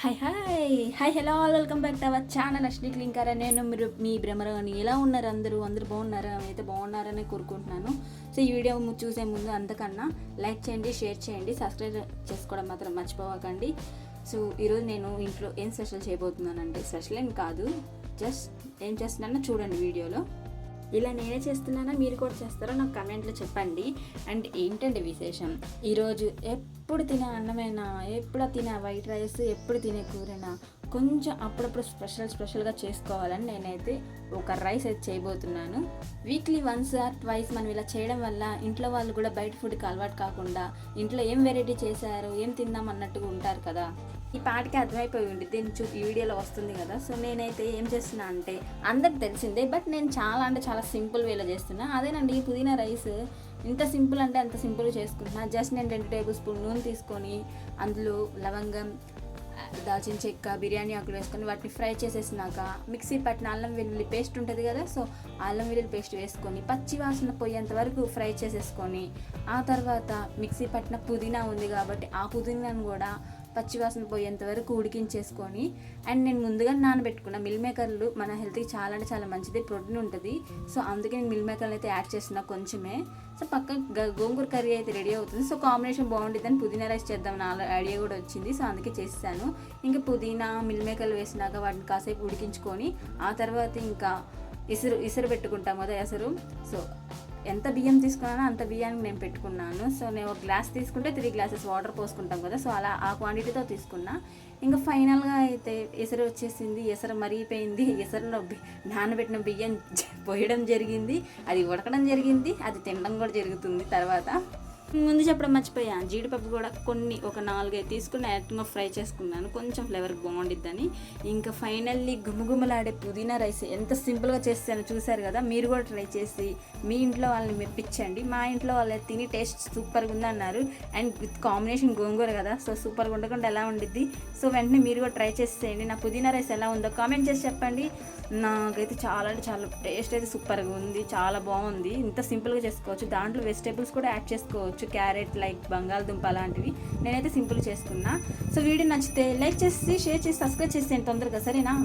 Hi hi hi hello all welcome back to our channel Ashwini clinker. నేను మీరు మీ భ్రమరాని. ఎలా ఉన్నారు అందరూ బాగున్నారా? అయితే బాగున్నారని కోరుకుంటున్నాను. సో ఈ వీడియో చూసే ముందు అంతకన్నా లైక్ చేయండి, షేర్ చేయండి, సబ్స్క్రైబ్ చేసుకోవడం మాత్రం మర్చిపోవకండి. సో ఈరోజు నేను ఇంట్లో ఏం స్పెషల్ చేయబోతున్నానంటే, స్పెషల్ ఏం కాదు, జస్ట్ ఏం చేస్తున్నానో చూడండి వీడియోలో. ఇలా నేనే చేస్తున్నానా, మీరు కూడా చేస్తారో నాకు కమెంట్లో చెప్పండి. అండ్ ఏంటంటే విశేషం, ఈరోజు ఎప్పుడు తినే అన్నమైనా, ఎప్పుడు తినే వైట్ రైస్, ఎప్పుడు తినే కూరైనా కొంచెం అప్పుడప్పుడు స్పెషల్గా చేసుకోవాలని నేనైతే ఒక రైస్ అయితే చేయబోతున్నాను. వీక్లీ వన్స్ ఆర్ ట్వైస్ మనం ఇలా చేయడం వల్ల ఇంట్లో వాళ్ళు కూడా బయట ఫుడ్కి అలవాటు కాకుండా ఇంట్లో ఏం వెరైటీ చేశారు, ఏం తిందాం అన్నట్టుగా ఉంటారు కదా. ఈ పాటికి అర్థమైపోయి ఉంది, దీన్ని ఈ వీడియోలో వస్తుంది కదా. సో నేనైతే ఏం చేస్తున్నా అంటే, అందరికి తెలిసిందే, బట్ నేను చాలా సింపుల్ వేలో చేస్తున్నా. అదేనండి పుదీనా రైస్. ఇంత సింపుల్ అంటే అంత సింపుల్గా చేసుకుంటున్నా. జస్ట్ నేను 2 టేబుల్ స్పూన్ నూనె తీసుకొని అందులో లవంగం, దాల్చిన చెక్క, బిర్యానీ ఆకులు వేసుకొని వాటిని ఫ్రై చేసేసినాక మిక్సీ పట్టిన అల్లం వెల్లుల్లి పేస్ట్ ఉంటుంది కదా, సో అల్లం వెల్లుల్లి పేస్ట్ వేసుకొని పచ్చి వాసన పోయేంత వరకు ఫ్రై చేసేసుకొని, ఆ తర్వాత మిక్సీ పట్టిన పుదీనా ఉంది కాబట్టి ఆ పుదీనాను కూడా పచ్చివాసన పోయేంత వరకు ఉడికించేసుకొని, అండ్ నేను ముందుగా నానబెట్టుకున్న మిల్ మేకర్లు మన హెల్త్కి చాలా అంటే చాలా మంచిది, ప్రోటీన్ ఉంటుంది. సో అందుకే నేను మిల్ మేకర్లు అయితే యాడ్ చేస్తున్నా కొంచెమే. సో పక్క గోంగూర కర్రీ అయితే రెడీ అవుతుంది. సో కాంబినేషన్ బాగుంటుందని పుదీనా రైస్ చేద్దామని ఐడియా కూడా వచ్చింది. సో అందుకే చేస్తాను. ఇంకా పుదీనా మిల్ మేకర్లు వేసినాక వాటిని కాసేపు ఉడికించుకొని, ఆ తర్వాత ఇంకా ఇసురు పెట్టుకుంటాం కదా, ఎసరు. సో ఎంత బియ్యం తీసుకున్నానో అంత బియ్యానికి నేను పెట్టుకున్నాను. సో నేను ఒక గ్లాస్ తీసుకుంటే 3 గ్లాసెస్ వాటర్ పోసుకుంటాం కదా, సో అలా ఆ క్వాంటిటీతో తీసుకున్నా. ఇంకా ఫైనల్గా అయితే ఎసరు వచ్చేసింది, ఎసరు మరిగిపోయింది. ఎసరులో నానబెట్టిన బియ్యం పోయడం జరిగింది, అది ఉడకడం జరిగింది, అది తినడం కూడా జరుగుతుంది. తర్వాత ముందు చెప్పడం మర్చిపోయా, జీడిపప్పు కూడా ఒక 4-5 తీసుకుని డైరెక్ట్గా ఫ్రై చేసుకున్నాను, కొంచెం ఫ్లేవర్ బాగుండిద్దని. ఇంకా ఫైనల్లీ గుమగుమలాడే పుదీనా రైస్ ఎంత సింపుల్గా చేస్తానో చూసారు కదా. మీరు కూడా ట్రై చేసి మీ ఇంట్లో వాళ్ళని మెప్పించండి. మా ఇంట్లో వాళ్ళు తిని టేస్ట్ సూపర్గా ఉందన్నారు. అండ్ విత్ కాంబినేషన్ గోంగూర కదా, సో సూపర్గా ఉండకుండా ఎలా ఉండిద్ది. సో వెంటనే మీరు కూడా ట్రై చేసేయండి. నా పుదీనా రైస్ ఎలా ఉందో కామెంట్ చేసి చెప్పండి. నాకైతే చాలా అంటే చాలా టేస్ట్ అయితే సూపర్గా ఉంది, చాలా బాగుంది. ఇంత సింపుల్గా చేసుకోవచ్చు. దాంట్లో వెజిటేబుల్స్ కూడా యాడ్ చేసుకోవచ్చు, క్యారెట్, లైక్ బంగాళదుంప అలాంటివి. నేనైతే సింపుల్ చేసుకున్నా. సో వీడియో నచ్చితే లైక్ చేసి, షేర్ చేసి, సబ్స్క్రైబ్ చేసేయండి తొందరగా, సరేనా?